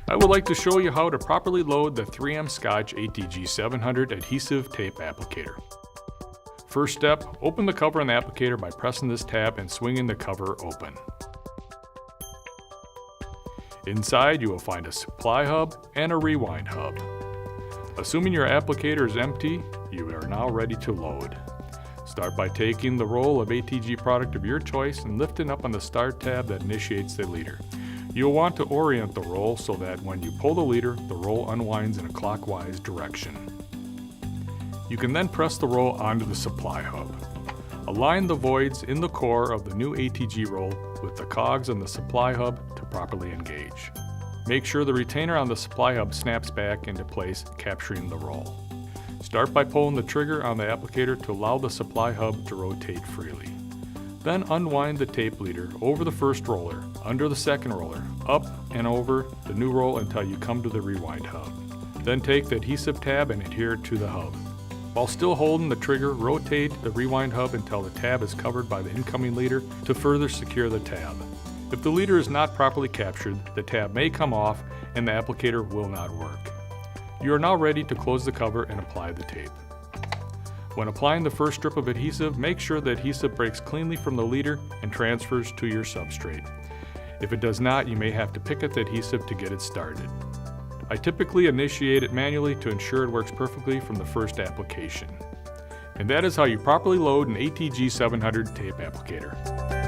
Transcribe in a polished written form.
I would like to show you how to properly load the 3M Scotch ATG 700 Adhesive Tape Applicator. First step, open the cover on the applicator by pressing this tab and swinging the cover open. Inside you will find a supply hub and a rewind hub. Assuming your applicator is empty, you are now ready to load. Start by taking the roll of ATG product of your choice and lifting up on the Start tab that initiates the leader. You'll want to orient the roll so that when you pull the leader, the roll unwinds in a clockwise direction. You can then press the roll onto the supply hub. Align the voids in the core of the new ATG roll with the cogs on the supply hub to properly engage. Make sure the retainer on the supply hub snaps back into place, capturing the roll. Start by pulling the trigger on the applicator to allow the supply hub to rotate freely. Then unwind the tape leader over the first roller, under the second roller, up and over the new roll until you come to the rewind hub. Then take the adhesive tab and adhere it to the hub. While still holding the trigger, rotate the rewind hub until the tab is covered by the incoming leader to further secure the tab. If the leader is not properly captured, the tab may come off and the applicator will not work. You are now ready to close the cover and apply the tape. When applying the first strip of adhesive, make sure the adhesive breaks cleanly from the leader and transfers to your substrate. If it does not, you may have to pick at the adhesive to get it started. I typically initiate it manually to ensure it works perfectly from the first application. And that is how you properly load an ATG 700 tape applicator.